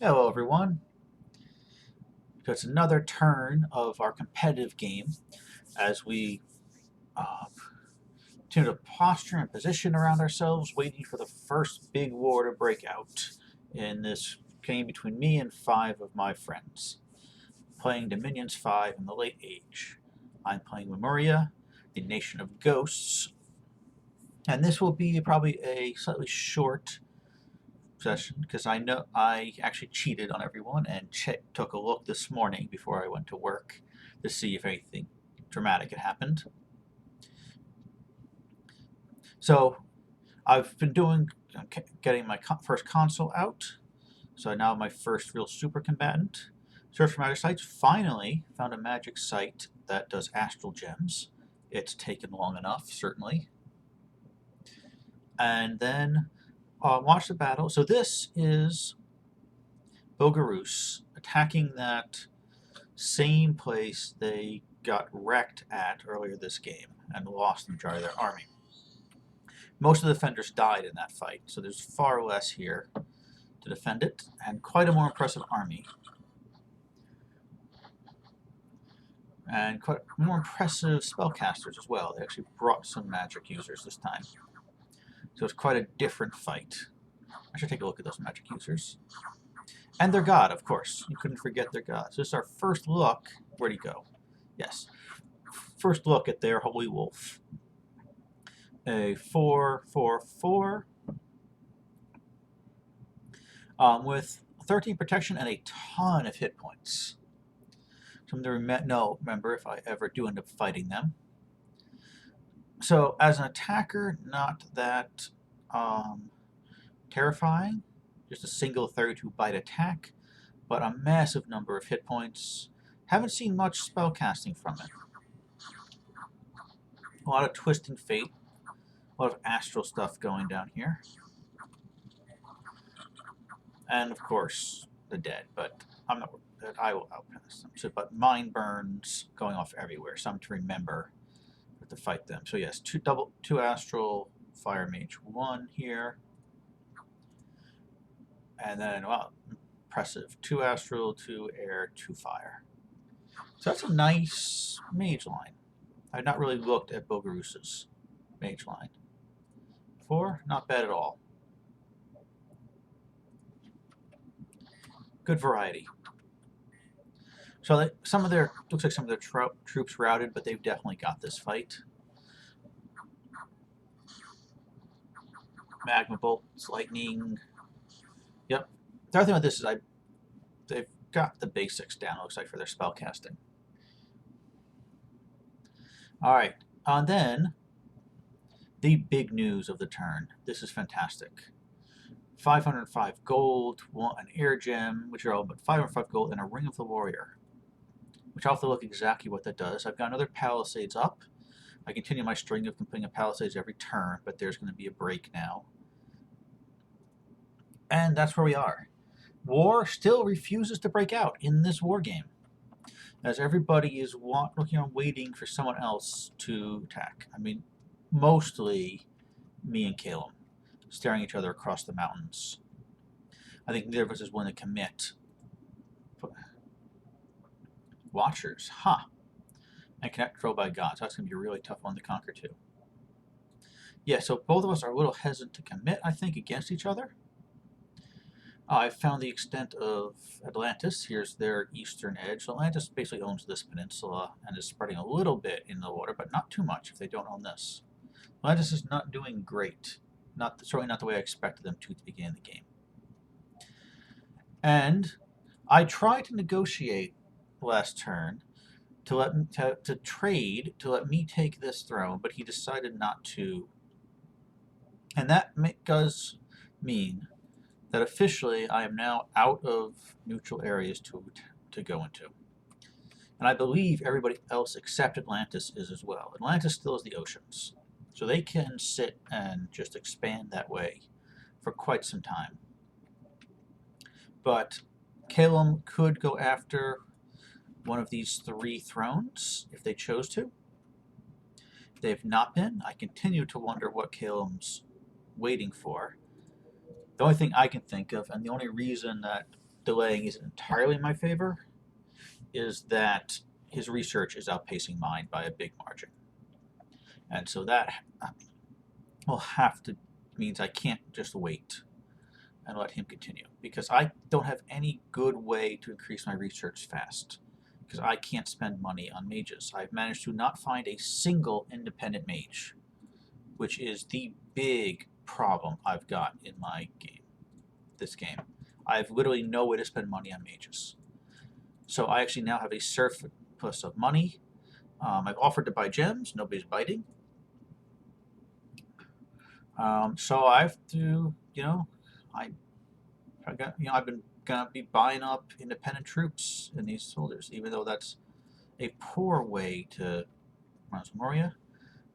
Hello everyone. So it's another turn of our competitive game as we uh, continue to posture and position around ourselves, waiting for the first big war to break out in this game between me and 5 of my friends. Playing Dominions 5 in the late age. I'm playing Lemuria, the nation of ghosts, and this will be probably a slightly short session because I know I actually cheated on everyone and took a look this morning before I went to work to see if anything dramatic had happened. So I've been getting my first console out. So now my first real super combatant. Search for magic sites. Finally found a magic site that does astral gems. It's taken long enough, certainly. And then watch the battle. So this is Bogarus attacking that same place they got wrecked at earlier this game and lost the majority of their army. Most of the defenders died in that fight, so there's far less here to defend it, and quite a more impressive army. And quite more impressive spellcasters as well. They actually brought some magic users this time. So it's quite a different fight. I should take a look at those magic users. And their god, of course. You couldn't forget their god. So this is our first look. Where'd he go? Yes. First look at their Holy Wolf. A 4/4/4 with 13 protection and a ton of hit points. Something to remember if I ever do end up fighting them. So as an attacker, not that terrifying. Just a single 32 bite attack, but a massive number of hit points. Haven't seen much spell casting from it. A lot of twisting fate, a lot of astral stuff going down here. And of course, the dead, but I'm not that I will outpass them. So, but mind burns going off everywhere. Some to remember to fight them. So yes, two astral fire mage 1 here, and then well, impressive 2 astral, 2 air, 2 fire. So that's a nice mage line. I've not really looked at Bogarus's mage line. 4, not bad at all. Good variety. So some of their looks like some of their troops routed, but they've definitely got this fight. Magma bolts, lightning. Yep. The other thing with this is they've got the basics down. Looks like for their spell casting. All right, and then the big news of the turn. This is fantastic. 505 gold, an air gem, which are all but 505 gold, and a ring of the warrior. Which I'll have to look exactly what that does. I've got another palisades up. I continue my string of completing a palisades every turn, but there's going to be a break now. And that's where we are. War still refuses to break out in this war game, as everybody is waiting for someone else to attack. I mean, mostly me and Caleb, staring each other across the mountains. I think neither of us is willing to commit. Watchers, huh? And connect controlled by gods. That's going to be a really tough one to conquer too. Yeah, so both of us are a little hesitant to commit, I think, against each other. I found the extent of Atlantis. Here's their eastern edge. So Atlantis basically owns this peninsula and is spreading a little bit in the water, but not too much if they don't own this. Atlantis is not doing great. Certainly not the way I expected them to begin the game. And I tried to negotiate last turn to trade to let me take this throne, but he decided not to. And that does mean that officially I am now out of neutral areas to go into. And I believe everybody else except Atlantis is as well. Atlantis still is the oceans. So they can sit and just expand that way for quite some time. But Calum could go after one of these 3 thrones if they chose to. They've not been. I continue to wonder what Calum's waiting for. The only thing I can think of, and the only reason that delaying isn't entirely in my favor is that his research is outpacing mine by a big margin. And so that will have to means I can't just wait and let him continue because I don't have any good way to increase my research fast because I can't spend money on mages. I've managed to not find a single independent mage, which is the big problem I've got in my game. This game, I have literally no way to spend money on mages. So I actually now have a surplus of money. I've offered to buy gems. Nobody's biting. So I have to, I've been gonna be buying up independent troops in these soldiers, even though that's a poor way to run Lemuria.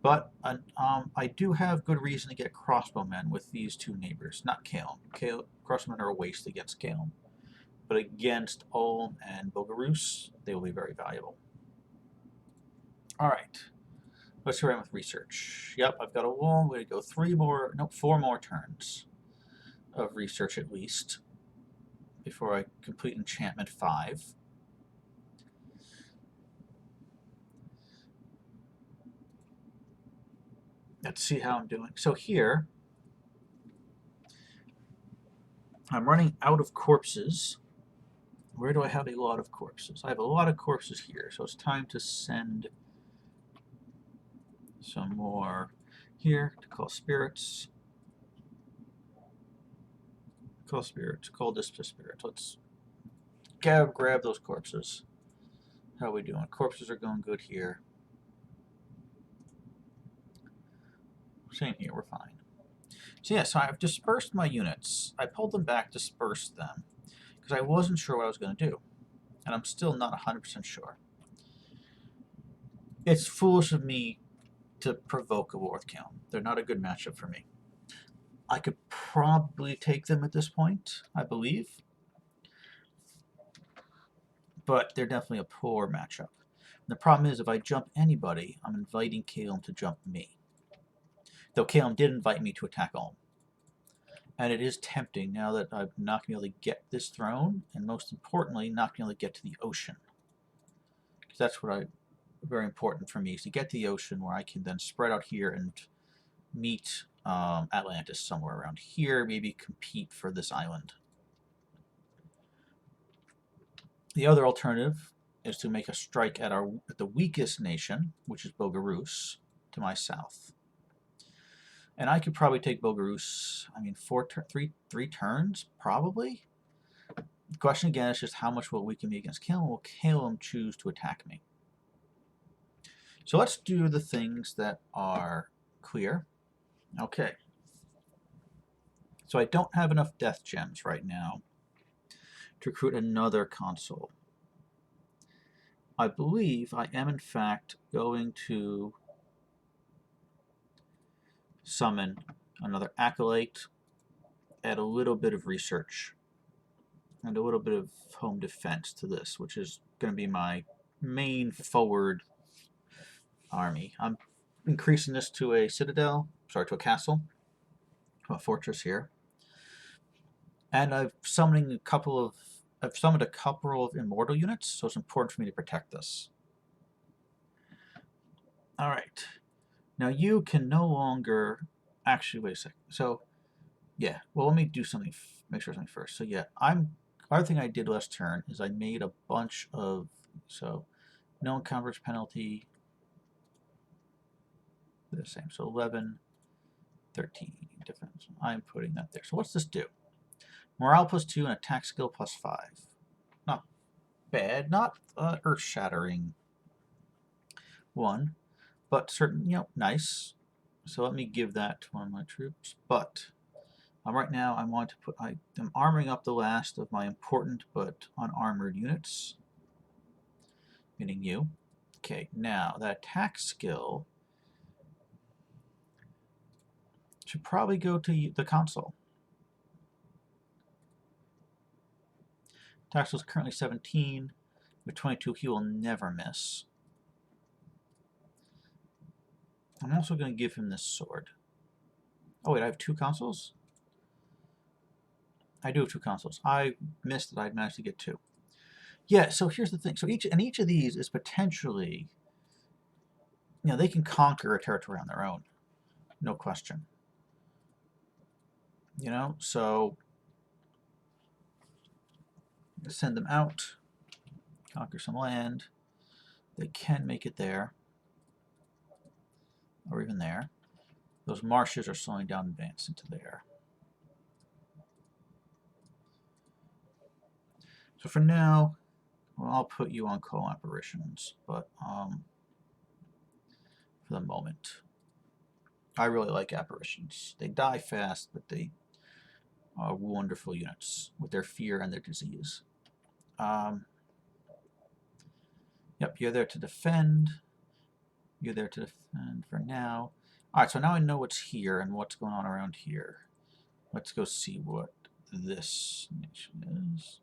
But I do have good reason to get crossbowmen with these two neighbors, not Calum. Crossbowmen are a waste against Calum. But against Ulm and Bogarus, they will be very valuable. Alright, let's go around with research. Yep, I've got a long way to go. 4 more turns of research at least before I complete enchantment 5. Let's see how I'm doing. So here, I'm running out of corpses. Where do I have a lot of corpses? I have a lot of corpses here, so it's time to send some more here to call spirits. Call spirits. Call this to spirits. Let's grab those corpses. How are we doing? Corpses are going good here. Same here, we're fine. So yeah, so I've dispersed my units. I pulled them back, dispersed them, because I wasn't sure what I was going to do. And I'm still not 100% sure. It's foolish of me to provoke a war with Calum. They're not a good matchup for me. I could probably take them at this point, I believe. But they're definitely a poor matchup. And the problem is, if I jump anybody, I'm inviting Calum to jump me. Though Calum did invite me to attack Ulm. And it is tempting now that I'm not going to be able to get this throne, and most importantly, not going to be able to get to the ocean. Because that's what very important for me, is to get to the ocean where I can then spread out here and meet Atlantis somewhere around here, maybe compete for this island. The other alternative is to make a strike at the weakest nation, which is Bogarus, to my south. And I could probably take Bogarus, I mean, three turns, probably. The question again is just how much will weaken me against Calum? Will Calum choose to attack me? So let's do the things that are clear. Okay. So I don't have enough death gems right now to recruit another consul. I believe I am in fact going to summon another acolyte, add a little bit of research and a little bit of home defense to this, which is going to be my main forward army. I'm increasing this to a citadel, to a castle, a fortress here. And I've summoned a couple of immortal units, so it's important for me to protect this. All right. Now you can no longer actually wait a second. So yeah, well, let me do something. Make sure something first. So yeah, other thing I did last turn is I made a bunch of no encumbrance penalty. The same. So 11, 13 defense. I'm putting that there. So what's this do? Morale +2 and attack skill +5. Not bad. Not earth-shattering one, but nice. So let me give that to one of my troops. But right now I want to I'm armoring up the last of my important but unarmored units, meaning you. Okay, now that attack skill should probably go to the console. Attack skill is currently 17. With 22, he will never miss. I'm also going to give him this sword. Oh wait, I have 2 consoles? I do have 2 consoles. I missed that I'd managed to get 2. Yeah, so here's the thing. So each of these is potentially, you know, they can conquer a territory on their own. No question. You know, so send them out, conquer some land. They can make it there, or even there. Those marshes are slowing down advance into there. So for now, well, I'll put you on co-apparitions, but for the moment, I really like apparitions. They die fast, but they are wonderful units with their fear and their disease. Yep, you're there to defend. You're there to defend for now. Alright, so now I know what's here and what's going on around here. Let's go see what this nation is.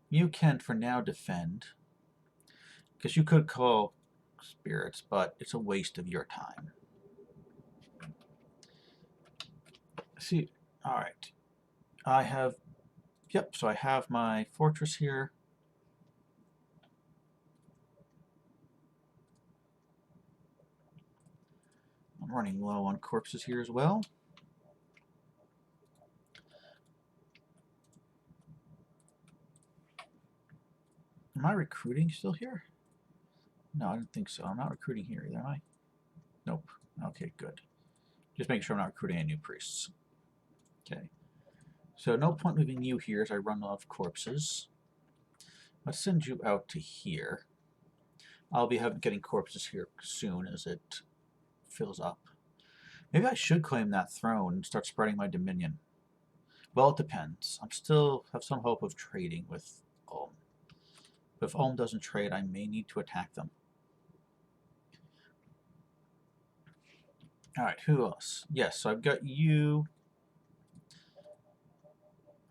You can, for now, defend. Because you could call spirits, but it's a waste of your time. See, alright. I have, yep, so I have my fortress here. I'm running low on corpses here as well. Am I recruiting still here? No, I don't think so. I'm not recruiting here either, am I? Nope. Okay, good. Just making sure I'm not recruiting any new priests. Okay. So no point moving you here as I run out of corpses. Let's send you out to here. I'll be getting corpses here soon as it fills up. Maybe I should claim that throne and start spreading my dominion. Well, it depends. I'm still have some hope of trading with Ulm. But if Ulm doesn't trade, I may need to attack them. Alright, who else? Yes, so I've got you.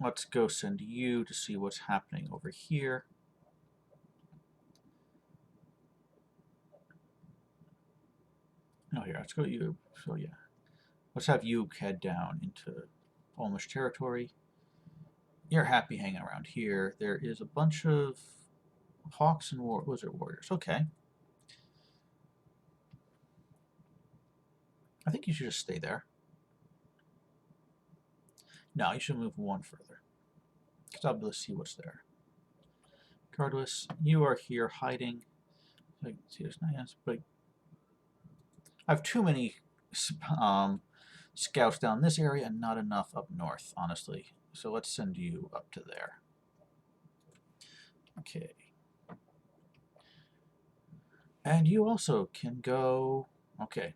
Let's go send you to see what's happening over here. No, here, let's go you. So yeah. Let's have you head down into Ulmish territory. You're happy hanging around here. There is a bunch of hawks and lizard warriors. Okay. I think you should just stay there. No, you should move one further. Because I'll be able to see what's there. Regardless, you are here hiding. I can see there's nice, but I have too many scouts down this area and not enough up north, honestly. So let's send you up to there. Okay. And you also can go, okay,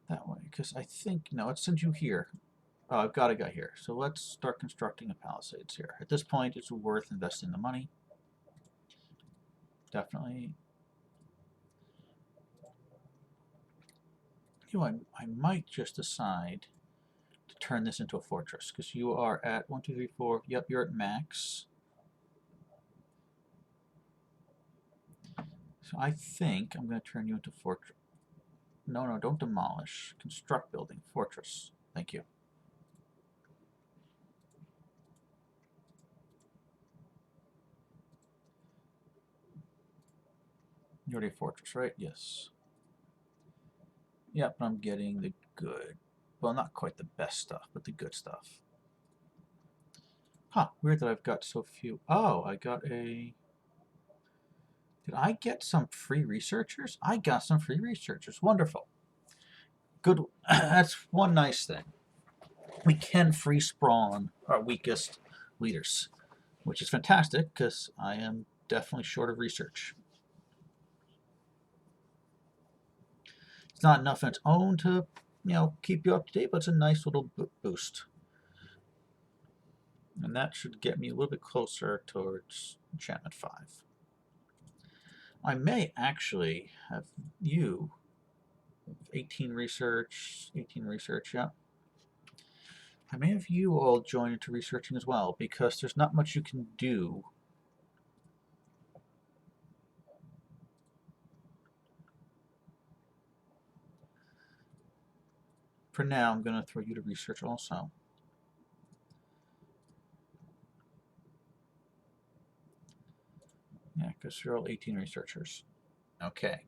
that way, because I think, no, let's send you here. Oh, I've got a guy here. So let's start constructing a palisades here. At this point, it's worth investing the money. Definitely. You know, I might just decide to turn this into a fortress, because you are at 1, 2, 3, 4. Yep, you're at max. So I think I'm going to turn you into fortress. No, don't demolish. Construct building. Fortress. Thank you. You're already a fortress, right? Yes. Yep, I'm getting the good. Well, not quite the best stuff, but the good stuff. Huh, weird that I've got so few. Oh, I got a... Did I get some free researchers? I got some free researchers. Wonderful. Good. That's one nice thing. We can free spawn our weakest leaders, which is fantastic because I am definitely short of research. It's not enough on its own to, you know, keep you up to date, but it's a nice little boost. And that should get me a little bit closer towards enchantment 5. I may actually have you 18 research, yeah. I may have you all join into researching as well, because there's not much you can do. for now, I'm going to throw you to research also. Yeah, because you're all 18 researchers. Okay.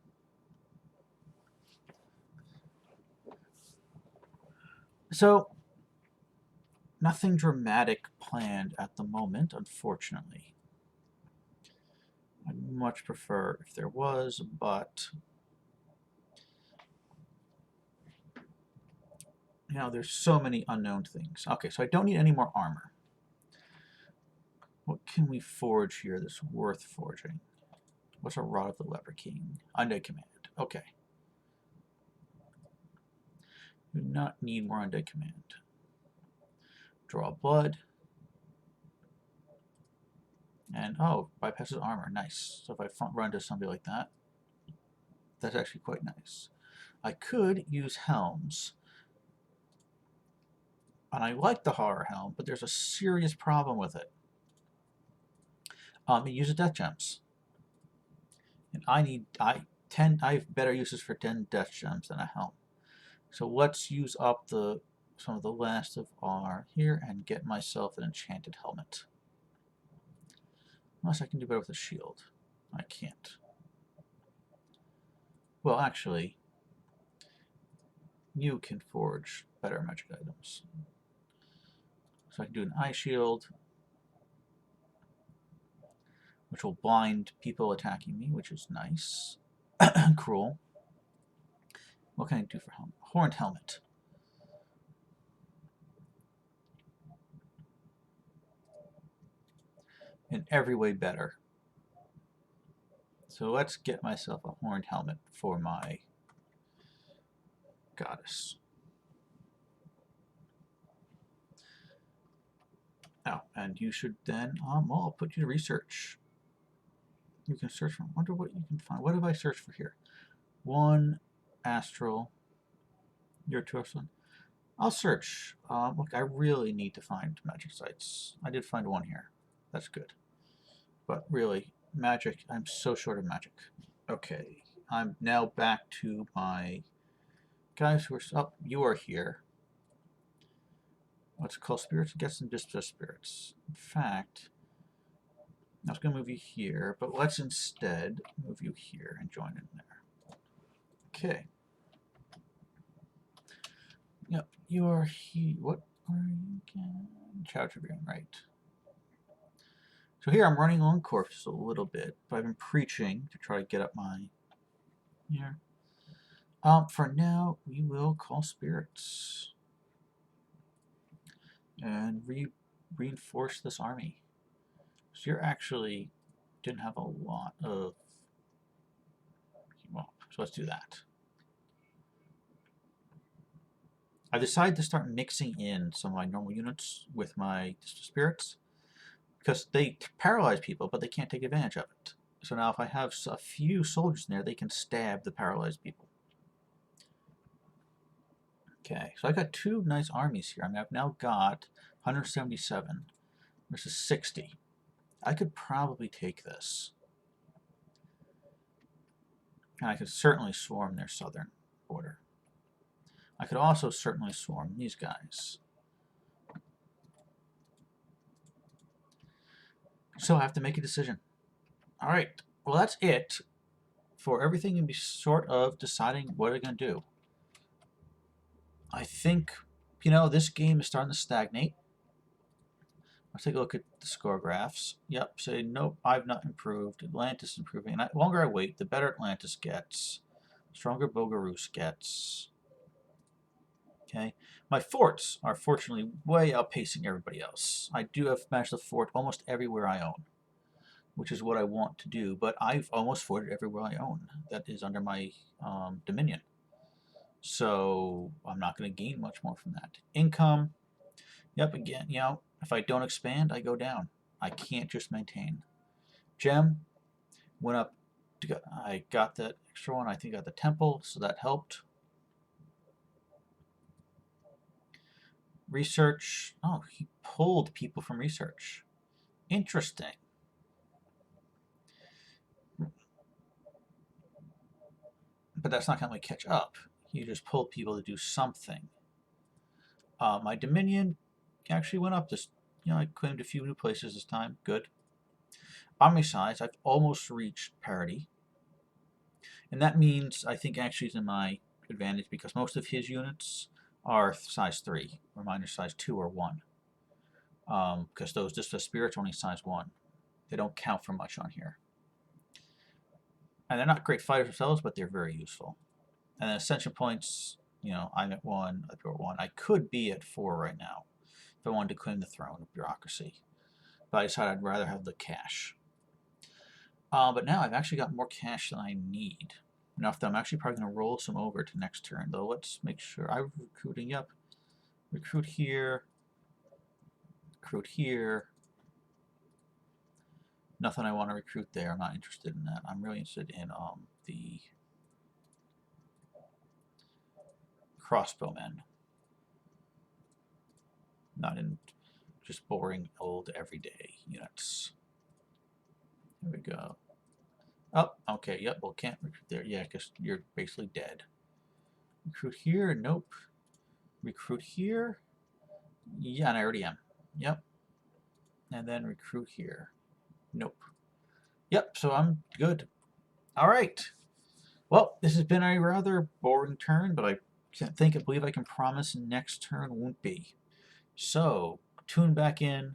So, nothing dramatic planned at the moment, unfortunately. I'd much prefer if there was, but you know, there's so many unknown things. Okay, so I don't need any more armor. What can we forge here that's worth forging? What's a Rod of the Leper King? Undead Command. Okay. Do not need more Undead Command. Draw blood. And, oh, bypasses armor. Nice. So if I run into somebody like that, that's actually quite nice. I could use helms. And I like the horror helm, but there's a serious problem with it. It uses death gems. And I have better uses for 10 death gems than a helm. So let's use up some of the last of our here and get myself an enchanted helmet. Unless I can do better with a shield. I can't. Well, actually, you can forge better magic items. So I can do an eye shield, which will blind people attacking me, which is nice. Cruel. What can I do for helmet? Horned helmet. In every way better. So let's get myself a horned helmet for my goddess. Oh, and you should then, I'll put you to research. You can search for, wonder what you can find. What have I searched for here? One astral, your torso. I'll search. Look, I really need to find magic sites. I did find one here. That's good. But really, magic, I'm so short of magic. Okay, I'm now back to my guys who are up. You are here. Let's call spirits, get some dispossessed spirits. In fact, I was going to move you here, but let's instead move you here and join in there. Okay. Yep, you are here. What are you again? Chow Tribune, right. So here I'm running on course just a little bit, but I've been preaching to try to get up my here. For now, we will call spirits and reinforce this army. So you're actually didn't have a lot of, well, so let's do that. I decided to start mixing in some of my normal units with my spirits because they paralyze people, but they can't take advantage of it. So now if I have a few soldiers in there, they can stab the paralyzed people. Okay, so I got two nice armies here. I mean, I've now got 177 versus 60. I could probably take this. And I could certainly swarm their southern border. I could also certainly swarm these guys. So I have to make a decision. All right, well, that's it for everything and be sort of deciding what I'm going to do. I think, you know, this game is starting to stagnate. Let's take a look at the score graphs. Yep, say nope, I've not improved. Atlantis improving. And the longer I wait, the better Atlantis gets. Stronger Bogarus gets. Okay, my forts are fortunately way outpacing everybody else. I do have managed to fort almost everywhere I own, which is what I want to do, but I've almost forted everywhere I own that is under my dominion. So I'm not going to gain much more from that. Income, yep, again, you know, if I don't expand, I go down. I can't just maintain. Gem, went up, I got that extra one, I think I got the temple, so that helped. Research, oh, he pulled people from research. Interesting. But that's not going to catch up. He just pulled people to do something. My Dominion actually went up this, I claimed a few new places this time. Good. Army size, I've almost reached parity. And that means I think actually is in my advantage because most of his units are size 3, or mine are size 2 or 1. Because those just the spirits only size 1. They don't count for much on here. And they're not great fighters themselves, but they're very useful. And then ascension points, I'm at 1, you're at 1. I could be at 4 right now if I wanted to claim the throne of bureaucracy. But I decided I'd rather have the cash. But now I've actually got more cash than I need. Enough that I'm actually probably going to roll some over to next turn, though. Let's make sure. I'm recruiting, yep. Recruit here. Recruit here. Nothing I want to recruit there. I'm not interested in that. I'm really interested in the crossbowmen. Not in just boring old everyday units. Here we go. Oh, okay, yep, well, can't recruit there. Yeah, because you're basically dead. Recruit here, nope. Recruit here. Yeah, and I already am. Yep. And then recruit here. Nope. Yep, so I'm good. All right. Well, this has been a rather boring turn, but I believe I can promise next turn won't be. So, tune back in,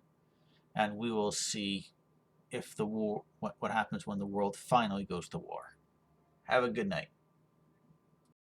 and we will see if the war, what happens when the world finally goes to war. Have a good night.